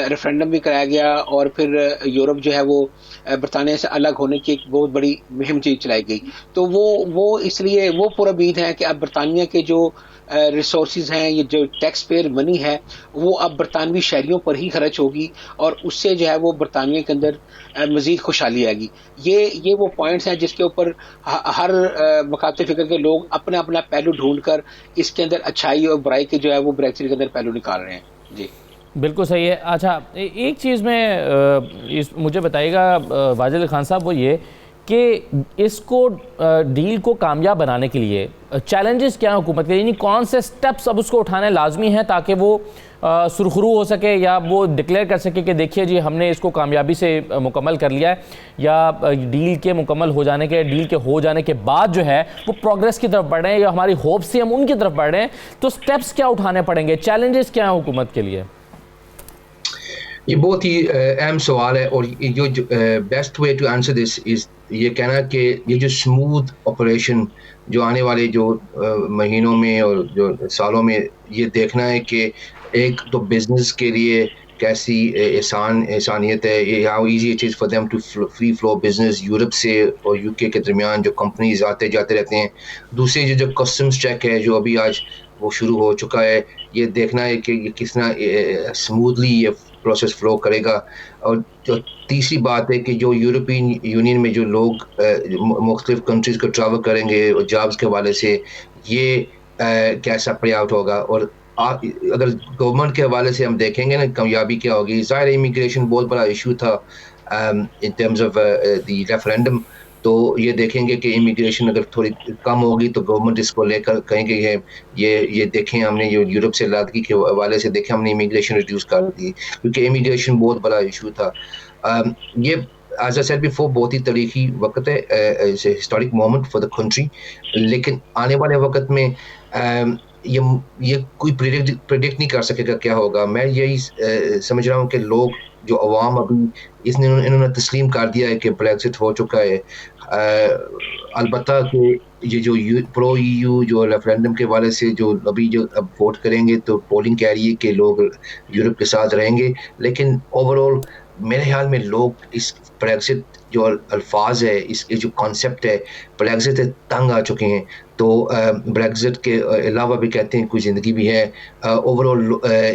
ریفرینڈم بھی کرایا گیا اور پھر یورپ جو ہے وہ برطانیہ سے الگ ہونے کی ایک بہت بڑی مہم چیز چلائی گئی. تو وہ اس لیے وہ پر امید ہے کہ اب برطانیہ کے جو ریسورسز ہیں، یہ جو ٹیکس پیئر منی ہے وہ اب برطانوی شہریوں پر ہی خرچ ہوگی اور اس سے جو ہے وہ برطانیہ کے اندر مزید خوشحالی آئے گی. یہ وہ پوائنٹس ہیں جس کے اوپر ہر مکاتب فکر کے لوگ اپنا اپنا پہلو ڈھونڈ کر اس کے اندر اچھائی اور برائی کے جو ہے وہ بریکزٹ کے اندر پہلو نکال رہے ہیں. جی بالکل صحیح ہے. اچھا ایک چیز میں مجھے بتائیے گا واجد علی خان صاحب، وہ یہ کہ اس کو ڈیل کو کامیاب بنانے کے لیے چیلنجز کیا ہیں حکومت کے، یعنی کون سے سٹیپس اب اس کو اٹھانے لازمی ہیں تاکہ وہ سرخرو ہو سکے یا وہ ڈکلیئر کر سکے کہ دیکھیے جی ہم نے اس کو کامیابی سے مکمل کر لیا ہے، یا ڈیل کے مکمل ہو جانے کے ڈیل کے ہو جانے کے بعد جو ہے وہ پروگریس کی طرف بڑھ رہے ہیں یا ہماری ہوپ سے ہم ان کی طرف بڑھ رہے ہیں، تو سٹیپس کیا اٹھانے پڑیں گے، چیلنجز کیا ہیں حکومت کے لیے؟ یہ بہت ہی اہم سوال ہے اور جو best way to answer this is یہ کہنا کہ یہ جو اسموتھ آپریشن جو آنے والے جو مہینوں میں اور جو سالوں میں یہ دیکھنا ہے کہ ایک تو بزنس کے لیے کیسی آسانیت ہے، how easy it is for them to free flow business Europe سے اور یو کے درمیان جو کمپنیز آتے جاتے رہتے ہیں. دوسری جو کسٹمز چیک ہے جو ابھی آج وہ شروع ہو چکا ہے، یہ دیکھنا ہے کہ یہ کس طرح اسموتھلی یہ پروسیس فلو کرے گا. اور جو تیسری بات ہے کہ جو یورپین یونین میں جو لوگ مختلف کنٹریز کو ٹریول کریں گے اور جابس کے حوالے سے یہ کیسا پلے آؤٹ ہوگا. اور اگر گورنمنٹ کے حوالے سے ہم دیکھیں گے نا کامیابی کیا ہوگی، ظاہر امیگریشن بہت بڑا ایشو تھا in terms of the referendum. تو یہ دیکھیں گے کہ امیگریشن اگر تھوڑی کم ہوگی تو گورنمنٹ اس کو لے کر کہیں گے یہ دیکھیں ہم نے جو یورپ سے لادگی کے حوالے سے دیکھیں ہم نے امیگریشن ریڈیوس کر دی کیونکہ امیگریشن بہت بڑا ایشو تھا. یہ ایز اے سیڈ بیفور بہت ہی تاریخی وقت ہے، historic moment for the country, لیکن آنے والے وقت میں یہ کوئی پریڈکٹ نہیں کر سکے گا کیا ہوگا. میں یہی سمجھ رہا ہوں کہ لوگ جو عوام ابھی انہوں نے تسلیم کر دیا ہے کہ بریکزٹ ہو چکا ہے. البتہ کہ یہ جو پرو ای یو جو ریفرینڈم کے حوالے سے جو ابھی جو اب ووٹ کریں گے تو پولنگ کہہ رہی ہے کہ لوگ یورپ کے ساتھ رہیں گے، لیکن اوور آل میرے خیال میں لوگ اس بریکزٹ جو الفاظ ہے، اس جو کانسیپٹ ہے بریکزٹ تنگ آ چکے ہیں. تو بریکزٹ کے علاوہ بھی کہتے ہیں کوئی زندگی بھی ہے. اوور آل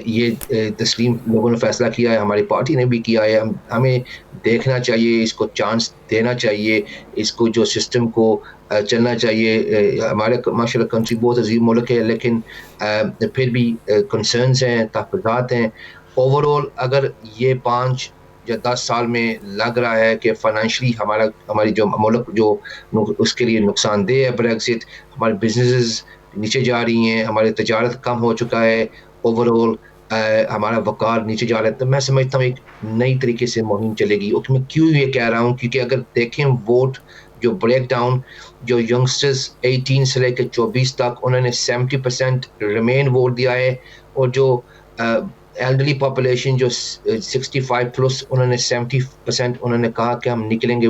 یہ تسلیم لوگوں نے فیصلہ کیا ہے، ہماری پارٹی نے بھی کیا ہے. ہمیں دیکھنا چاہیے، اس کو چانس دینا چاہیے، اس کو جو سسٹم کو چلنا چاہیے. ہمارے ماشاء اللہ کنٹری بہت عظیم ملک ہے، لیکن پھر بھی کنسرنز ہیں، تحفظات ہیں. اوور آل اگر یہ 5 یا 10 سال میں لگ رہا ہے کہ فائنینشلی ہماری جو ملک جو اس کے لیے نقصان دہ ہے بریگزٹ. ہمارے بزنسز نیچے جا رہی ہیں, ہماری تجارت کم ہو چکا ہے, اوور آل ہمارا وقار نیچے جا رہا ہے. تو میں سمجھتا ہوں ایک نئی طریقے سے مہم چلے گی. اور میں کیوں یہ کہہ رہا ہوں, کیونکہ اگر دیکھیں ووٹ جو بریک ڈاؤن, جو ینگسٹرز 18 سے لے کے 24 تک, انہوں نے 70% ریمین ووٹ دیا ہے, اور جو ایلڈرلی پاپولیشن جو 65 پلس, انہوں نے 70% انہوں نے کہا کہ ہم نکلیں گے,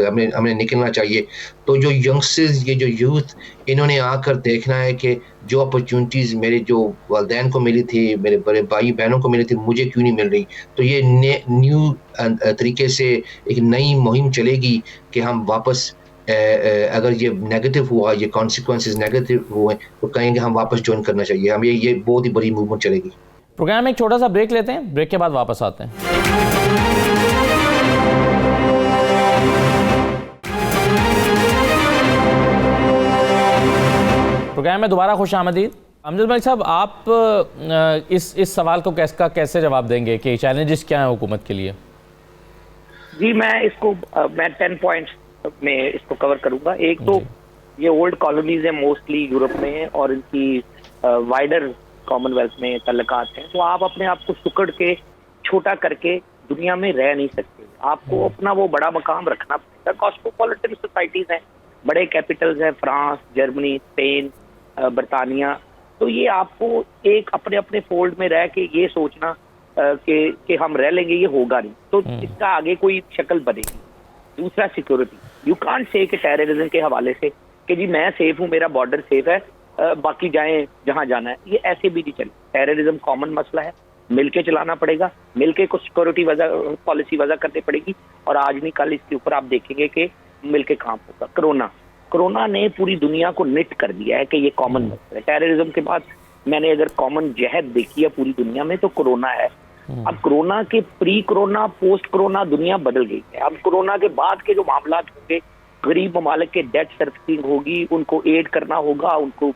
ہمیں نکلنا چاہیے. تو جو ینگسٹرز, یہ جو یوتھ, انہوں نے آ کر دیکھنا ہے کہ جو اپرچونٹیز میرے جو والدین کو ملی تھی, میرے بڑے بھائی بہنوں کو ملی تھی, مجھے کیوں نہیں مل رہی. تو یہ نیو طریقے سے ایک نئی مہم چلے گی کہ ہم واپس, اگر یہ نیگیٹو ہوا, یہ کانسیکوینسز نیگیٹو ہوئے, تو کہیں گے ہم واپس جوائن کرنا چاہیے. ہم یہ بہت ہی بڑی موومنٹ چلے گی. پروگرام میں ایک چھوٹا سا بریک لیتے ہیں, بریک کے بعد واپس آتے ہیں. پروگرام میں دوبارہ خوش آمدید. امجد بھائی صاحب, آپ اس سوال کو کیسے جواب دیں گے کہ چیلنجز کیا ہیں حکومت کے لیے؟ جی, میں 10 پوائنٹس میں اس کو کور کروں گا. ایک تو یہ اولڈ کالونیز ہیں موسٹلی یورپ میں, اور ان کی وائڈر کامن ویلتھ میں تعلقات ہیں. تو آپ اپنے آپ کو سکڑ کے چھوٹا کر کے دنیا میں رہ نہیں سکتے. آپ کو اپنا وہ بڑا مقام رکھنا پڑے گا. کاسموپولیٹن سوسائٹیز ہیں, بڑے کیپٹلز ہیں, فرانس, جرمنی, اسپین, برطانیہ. تو یہ آپ کو ایک اپنے فولڈ میں رہ کے یہ سوچنا کہ ہم رہ لیں گے, یہ ہوگا نہیں. تو اس کا آگے کوئی شکل بنے گی. دوسرا, سیکورٹی. یو کانٹ سے کہ ٹیررزم کے حوالے سے کہ جی میں سیف ہوں, میرا بارڈر سیف ہے, باقی جائیں جہاں جانا ہے. یہ ایسے بھی نہیں چلے. ٹیررزم کامن مسئلہ ہے, مل کے چلانا پڑے گا, مل کے کچھ سیکورٹی پالیسی وضع کرنی پڑے گی. اور آج نہیں کل اس کے اوپر آپ دیکھیں گے کہ مل کے کام ہوگا. کرونا نے پوری دنیا کو نٹ کر دیا ہے کہ یہ کامن مسئلہ ہے. ٹیررزم کے بعد میں نے اگر کامن جہد دیکھی ہے پوری دنیا میں تو کرونا ہے. اب کرونا کے پری کرونا, پوسٹ کرونا دنیا بدل گئی ہے. اب کرونا کے بعد کے جو معاملات ہوں گے, غریب ممالک کے ڈیٹ سروسنگ ہوگی, ان کو ایڈ کرنا ہوگا, ان کو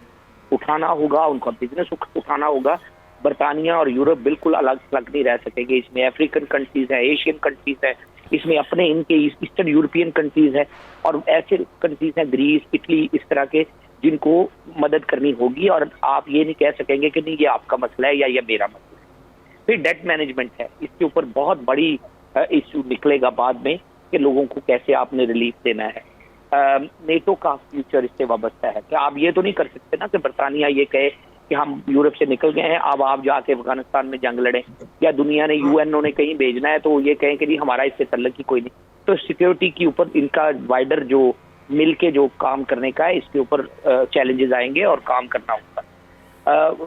اٹھانا ہوگا, ان کا بزنس اٹھانا ہوگا. برطانیہ اور یورپ بالکل الگ نہیں رہ سکے گے. اس میں افریقن کنٹریز ہیں, ایشین کنٹریز ہیں, اس میں اپنے ان کے ایسٹرن یورپین کنٹریز ہیں, اور ایسے کنٹریز ہیں گریس, اٹلی, اس طرح کے جن کو مدد کرنی ہوگی. اور آپ یہ نہیں کہہ سکیں گے کہ نہیں یہ آپ کا مسئلہ ہے یا یہ میرا مسئلہ ہے. پھر ڈیٹ مینجمنٹ ہے, اس کے اوپر بہت بڑی ایشو نکلے گا بعد میں کہ لوگوں کو کیسے آپ نے ریلیف دینا ہے. نیٹو کا فیوچر اس سے وابستہ ہے کہ آپ یہ تو نہیں کر سکتے نا کہ برطانیہ یہ کہے کہ ہم یورپ سے نکل گئے ہیں, اب آپ جا کے افغانستان میں جنگ لڑیں, یا دنیا نے UN نے کہیں بھیجنا ہے تو یہ کہیں کہ جی ہمارا اس سے تعلق ہی کوئی نہیں. تو سیکیورٹی کے اوپر ان کا وائڈر جو مل کے جو کام کرنے کا ہے, اس کے اوپر چیلنجز آئیں گے اور کام کرنا ہوگا.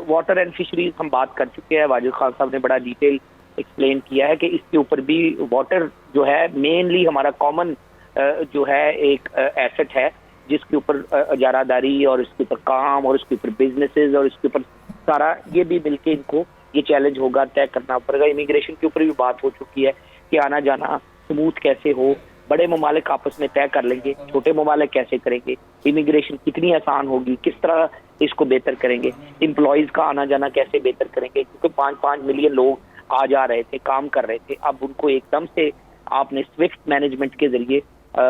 واٹر اینڈ فشریز ہم بات کر چکے ہیں, واجد خان صاحب نے بڑا ڈیٹیل ایکسپلین کیا ہے کہ اس کے اوپر بھی واٹر جو ہے مینلی ہمارا کامن جو ہے ایک ایسٹ ہے, جس کے اوپر اجارہ داری اور اس کے اوپر کام اور اس کے اوپر بزنسز اور اس کے اوپر سارا یہ بھی مل کے ان کو یہ چیلنج ہوگا, طے کرنا پڑے گا. امیگریشن کے اوپر بھی بات ہو چکی ہے کہ آنا جانا سموتھ کیسے ہو. بڑے ممالک آپس میں طے کر لیں گے, چھوٹے ممالک کیسے کریں گے, امیگریشن کتنی آسان ہوگی, کس طرح اس کو بہتر کریں گے, امپلائیز کا آنا جانا کیسے بہتر کریں گے, کیونکہ 5 ملین لوگ آ جا رہے تھے, کام کر رہے تھے. اب ان کو ایک دم سے آپ نے سوئفٹ مینجمنٹ کے ذریعے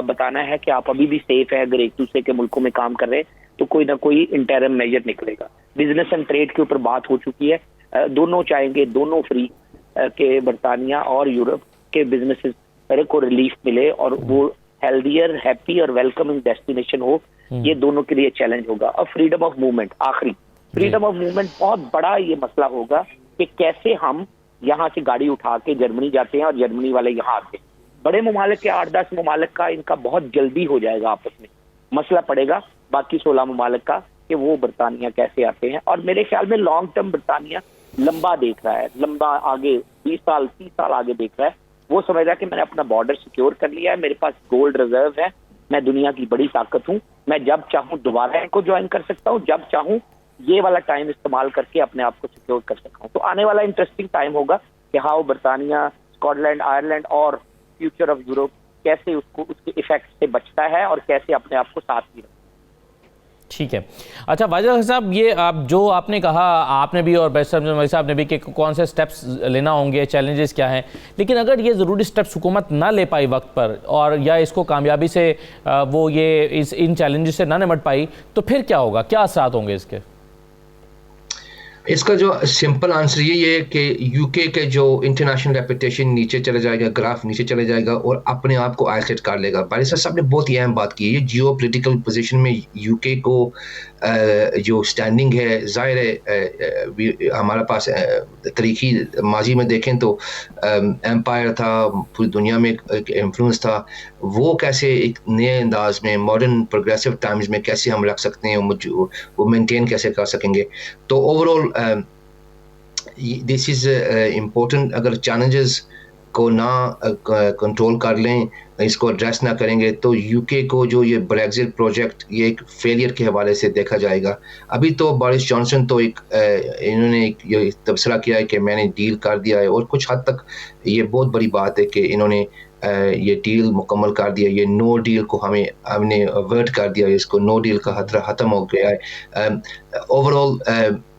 بتانا ہے کہ آپ ابھی بھی سیف ہے. اگر ایک دوسرے کے ملکوں میں کام کر رہے ہیں تو کوئی نہ کوئی انٹرم میجر نکلے گا. بزنس اینڈ ٹریڈ کے اوپر بات ہو چکی ہے, دونوں چاہیں گے دونوں فری کہ برطانیہ اور یورپ کے بزنسز کو ریلیف ملے اور وہ ہیلدیئر, ہیپی اور ویلکمنگ ڈیسٹینیشن ہو. یہ دونوں کے لیے چیلنج ہوگا. اور فریڈم آف موومنٹ, آخری فریڈم آف موومنٹ بہت بڑا یہ مسئلہ ہوگا کہ کیسے ہم یہاں سے گاڑی اٹھا کے جرمنی جاتے ہیں اور جرمنی والے یہاں آتے ہیں. بڑے ممالک کے 8-10 ممالک کا ان کا بہت جلدی ہو جائے گا آپس میں, مسئلہ پڑے گا باقی 16 ممالک کا کہ وہ برطانیہ کیسے آتے ہیں. اور میرے خیال میں لانگ ٹرم برطانیہ لمبا دیکھ رہا ہے, لمبا آگے 20 سال 30 سال آگے دیکھ رہا ہے. وہ سمجھ رہا ہے کہ میں نے اپنا بارڈر سیکیور کر لیا ہے, میرے پاس گولڈ ریزرو ہے, میں دنیا کی بڑی طاقت ہوں, میں جب چاہوں دوبارہ ان کو جوائن کر سکتا ہوں, جب چاہوں یہ والا ٹائم استعمال کر کے اپنے آپ کو سیکیور کر سکتا ہوں. تو آنے والا انٹرسٹنگ ٹائم ہوگا کہ ہاؤ برطانیہ, اسکاٹ لینڈ, آئرلینڈ اور فیوچر آف یورپ کیسے اس کے ایفیکٹ سے بچتا ہے اور کیسے اپنے آپ کو ساتھ بھی رکھتا ہے. ٹھیک ہے. اچھا واجد صاحب، یہ جو آپ نے کہا، آپ نے بھی اور بیسر صاحب نے بھی، کہ کون سے سٹیپس لینا ہوں گے، چیلنجز کیا ہیں، لیکن اگر یہ ضروری سٹیپس حکومت نہ لے پائی وقت پر، اور یا اس کو کامیابی سے وہ یہ ان چیلنجز سے نہ نمٹ پائی، تو پھر کیا ہوگا؟ کیا اثرات ہوں گے اس کے؟ اس کا جو سمپل آنسر یہ ہے کہ یو کے کے جو انٹرنیشنل ریپوٹیشن نیچے چلا جائے گا، گراف نیچے چلے جائے گا، اور اپنے آپ کو آئسولیٹ کر لے گا. بارسٹر صاحب نے بہت ہی اہم بات کی ہے. جیو پولیٹیکل پوزیشن میں یو کے کو جو سٹینڈنگ ہے، ظاہر ہے ہمارے پاس تاریخی ماضی میں دیکھیں تو ایمپائر تھا، پوری دنیا میں ایک انفلوئنس تھا. وہ کیسے ایک نئے انداز میں ماڈرن پروگریسو ٹائمز میں کیسے ہم رکھ سکتے ہیں، وہ مینٹین کیسے کر سکیں گے. تو over all this is important. اگر چیلنجز کو نہ کنٹرول کر لیں، اس کو ایڈریس نہ کریں گے، تو یو کے کو جو یہ بریگزٹ پروجیکٹ یہ ایک فیلئر کے حوالے سے دیکھا جائے گا. ابھی تو بورس جانسن تو انہوں نے یہ تبصرہ کیا ہے کہ میں نے ڈیل کر دیا ہے، اور کچھ حد تک یہ بہت بڑی بات ہے کہ انہوں نے یہ ڈیل مکمل کر دیا. یہ نو ڈیل کو ہم نے اوائڈ کر دیا، اس کو نو ڈیل کا خطرہ ختم ہو گیا ہے. Overall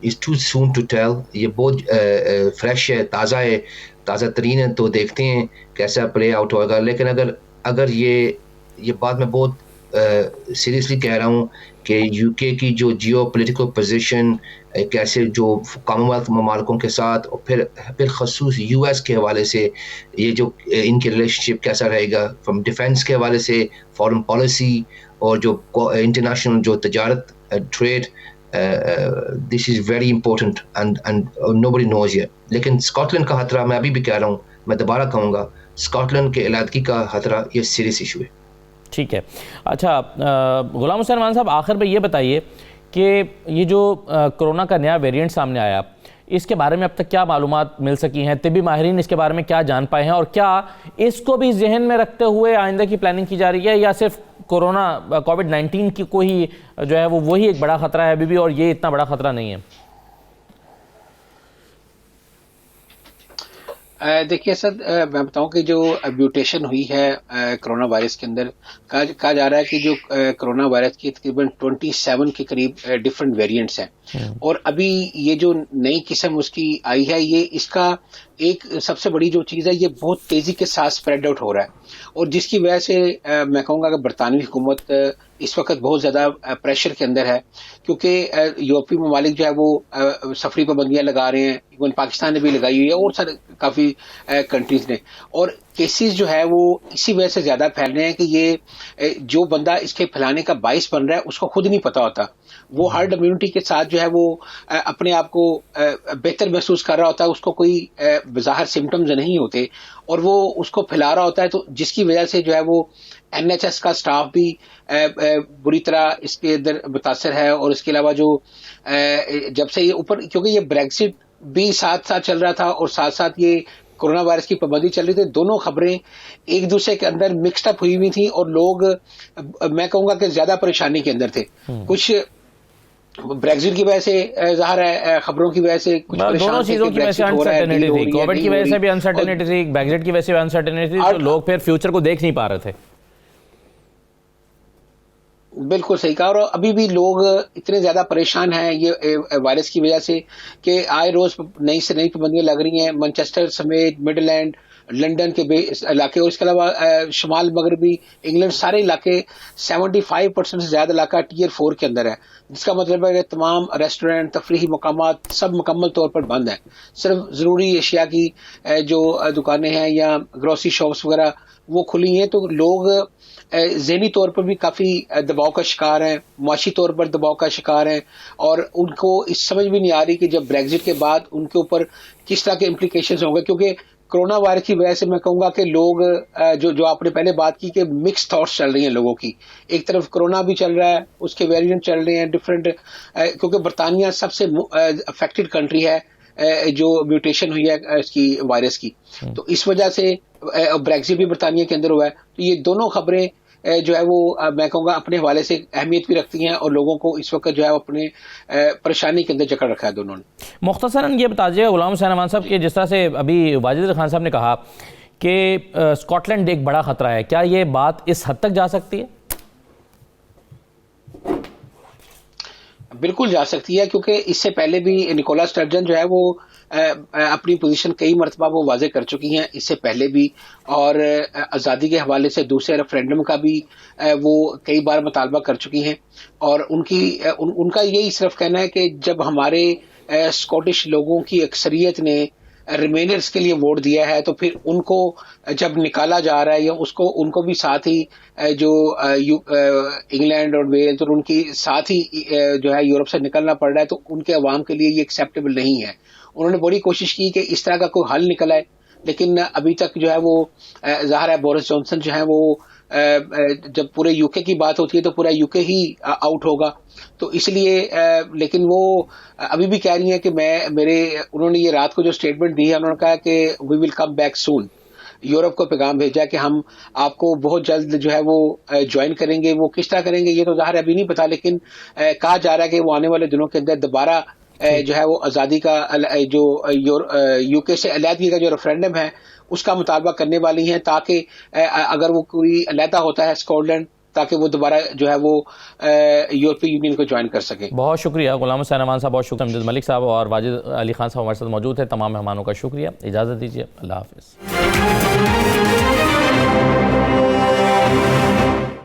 is too soon to tell. یہ بہت فریش ہے، تازہ ترین ہے، تو دیکھتے ہیں کیسا پلے آؤٹ ہوگا. لیکن اگر یہ بات میں بہت سیریسلی کہہ رہا ہوں کہ یو کے کی جو جیو پولیٹیکل پوزیشن کیسے جو کامن ویلتھ ممالکوں کے ساتھ، اور پھر خصوص یو ایس کے حوالے سے یہ جو ان کی ریلیشن شپ کیسا رہے گا، فرام ڈیفینس کے حوالے سے، فارن پالیسی، اور جو انٹرنیشنل جو تجارت، trade, this is very important and nobody knows yet. لیکن اسکاٹ لینڈ کا خطرہ میں ابھی بھی کہہ رہا ہوں، میں دوبارہ کہوں گا، اسکاٹ لینڈ کے علیحدگی کا خطرہ یہ سیریس ایشو ہے. ٹھیک ہے. اچھا غلام حسین امان صاحب، آخر میں یہ بتائیے کہ یہ جو کرونا کا نیا ویریئنٹ سامنے آیا، اس کے بارے میں اب تک کیا معلومات مل سکی ہیں؟ طبی ماہرین اس کے بارے میں کیا جان پائے ہیں، اور کیا اس کو بھی ذہن میں رکھتے ہوئے آئندہ کی پلاننگ کی جا رہی ہے، یا صرف کووڈ-19 کی کو ہی جو ہے وہی ایک بڑا خطرہ ہے ابھی بھی، اور یہ اتنا بڑا خطرہ نہیں ہے؟ دیکھیے سر، میں بتاؤں کہ جو میوٹیشن ہوئی ہے کرونا وائرس کے اندر، کہا جا رہا ہے کہ جو کرونا وائرس کی تقریباً 27 کے قریب ڈفرینٹ ویریئنٹس ہیں، اور ابھی یہ جو نئی قسم اس کی آئی ہے، یہ اس کا ایک سب سے بڑی جو چیز ہے، یہ بہت تیزی کے ساتھ اسپریڈ آؤٹ ہو رہا ہے، اور جس کی وجہ سے میں کہوں گا کہ برطانوی حکومت اس وقت بہت زیادہ پریشر کے اندر ہے، کیونکہ یورپی ممالک جو ہے وہ سفری پابندیاں لگا رہے ہیں، ایون پاکستان نے بھی لگائی ہوئی ہے، اور سارے کافی کنٹریز نے، اور کیسز جو ہے وہ اسی وجہ سے زیادہ پھیل رہے ہیں کہ یہ جو بندہ اس کے پھیلانے کا باعث بن رہا ہے اس کو خود نہیں پتا ہوتا. وہ ہرڈ امیونٹی کے ساتھ جو ہے وہ اپنے آپ کو بہتر محسوس کر رہا ہوتا ہے، اس کو کوئی بظاہر سمٹمز نہیں ہوتے، اور وہ اس کو پھیلا رہا ہوتا ہے، تو جس کی وجہ سے جو ہے وہ NHS کا سٹاف بھی بری طرح اس کے اندر متاثر ہے. اور اس کے علاوہ جو جب سے یہ اوپر، کیونکہ یہ بریگزٹ بھی ساتھ ساتھ چل رہا تھا اور ساتھ ساتھ یہ کرونا وائرس کی پابندی چل رہی تھی، دونوں خبریں ایک دوسرے کے اندر مکسڈ اپ ہوئی ہوئی تھیں، اور لوگ میں کہوں گا کہ زیادہ پریشانی کے اندر تھے. کچھ بریگزٹ کی وجہ سے ظاہر ہے، خبروں کی وجہ سے کچھ دونوں چیزوں کی وجہ سے انسرٹینٹی تھی، کووڈ کی وجہ سے بھی انسرٹینٹی تھی، بریگزٹ کی وجہ سے بھی انسرٹینٹی تھی، تو لوگ پھر فیوچر کو دیکھ نہیں پا رہے تھے. بالکل صحیح کہا. اور ابھی بھی لوگ اتنے زیادہ پریشان ہیں یہ وائرس کی وجہ سے کہ آئے روز نئی سے نئی پابندیاں لگ رہی ہیں. مانچسٹر سمیت مڈ لینڈ، لنڈن کے علاقے، اور اس کے علاوہ شمال مغربی انگلینڈ، سارے علاقے 75% سے زیادہ علاقہ Tier 4 کے اندر ہے، جس کا مطلب ہے کہ تمام ریسٹورینٹ، تفریحی مقامات سب مکمل طور پر بند ہیں. صرف ضروری اشیاء کی جو دکانیں ہیں یا گروسری شاپس وغیرہ وہ کھلی ہیں. تو لوگ ذہنی طور پر بھی کافی دباؤ کا شکار ہیں، معاشی طور پر دباؤ کا شکار ہیں، اور ان کو اس سمجھ بھی نہیں آ رہی کہ جب بریگزٹ کے بعد ان کے اوپر کس طرح کے امپلیکیشنز ہوں گے. کیونکہ کرونا وائرس کی وجہ سے میں کہوں گا کہ لوگ جو آپ نے پہلے بات کی کہ مکس تھاٹس چل رہی ہیں لوگوں کی. ایک طرف کرونا بھی چل رہا ہے، اس کے ویریئنٹ چل رہے ہیں ڈفرینٹ، کیونکہ برطانیہ سب سے افیکٹڈ کنٹری ہے جو میوٹیشن ہوئی ہے اس کی وائرس کی. تو اس وجہ سے بریگزٹ بھی برطانیہ کے اندر ہوا ہے. تو یہ دونوں خبریں جو ہے وہ میں کہوں گا اپنے حوالے سے اہمیت بھی رکھتی ہیں، اور لوگوں کو اس وقت جو ہے اپنے پریشانی کے اندر جکڑ رکھا ہے دونوں نے. مختصراً یہ بتا دیجیے غلام حسین امان صاحب کہ جس طرح سے ابھی واجد خان صاحب نے کہا کہ اسکاٹ لینڈ ایک بڑا خطرہ ہے، کیا یہ بات اس حد تک جا سکتی ہے؟ بالکل جا سکتی ہے، کیونکہ اس سے پہلے بھی نکولا سٹرجن جو ہے وہ اپنی پوزیشن کئی مرتبہ وہ واضح کر چکی ہیں اس سے پہلے بھی، اور آزادی کے حوالے سے دوسرے ریفرینڈم کا بھی وہ کئی بار مطالبہ کر چکی ہیں، اور ان کا یہی صرف کہنا ہے کہ جب ہمارے اسکاٹش لوگوں کی اکثریت نے ریمینرز کے لیے ووٹ دیا ہے تو پھر ان کو جب نکالا جا رہا ہے یا ان کو بھی ساتھ ہی جو انگلینڈ اور ویلز اور ان کی ساتھ ہی جو ہے یورپ سے نکلنا پڑ رہا ہے، تو ان کے عوام کے لیے یہ ایکسیپٹیبل نہیں ہے۔ انہوں نے بڑی کوشش کی کہ اس طرح کا کوئی حل نکل آئے، لیکن ابھی تک جو ہے وہ ظاہر ہے بورس جانسن جو ہے وہ جب پورے یو کے کی بات ہوتی ہے تو پورا یو کے ہی آؤٹ ہوگا، تو اس لیے لیکن وہ ابھی بھی کہہ رہی ہیں کہ انہوں نے یہ رات کو جو اسٹیٹمنٹ دی ہے، انہوں نے کہا کہ وی ول کم بیک سون، یورپ کو پیغام بھیجا کہ ہم آپ کو بہت جلد جو ہے وہ جوائن کریں گے۔ وہ کس طرح کریں گے یہ تو ظاہر ابھی نہیں پتا، لیکن کہا جا رہا ہے کہ وہ آنے والے دنوں کے اندر دوبارہ جو ہے وہ آزادی کا جو یو کے سے علیحدگی کا جو ریفرینڈم ہے اس کا مطالبہ کرنے والی ہیں، تاکہ اگر وہ کوئی علیحدہ ہوتا ہے اسکاٹ لینڈ، تاکہ وہ دوبارہ جو ہے وہ یورپی یونین کو جوائن کر سکیں۔ بہت شکریہ غلام حسین امان صاحب، بہت شکریہ امجد ملک صاحب، اور واجد علی خان صاحب ہمارے ساتھ موجود ہیں۔ تمام مہمانوں کا شکریہ، اجازت دیجیے، اللہ حافظ۔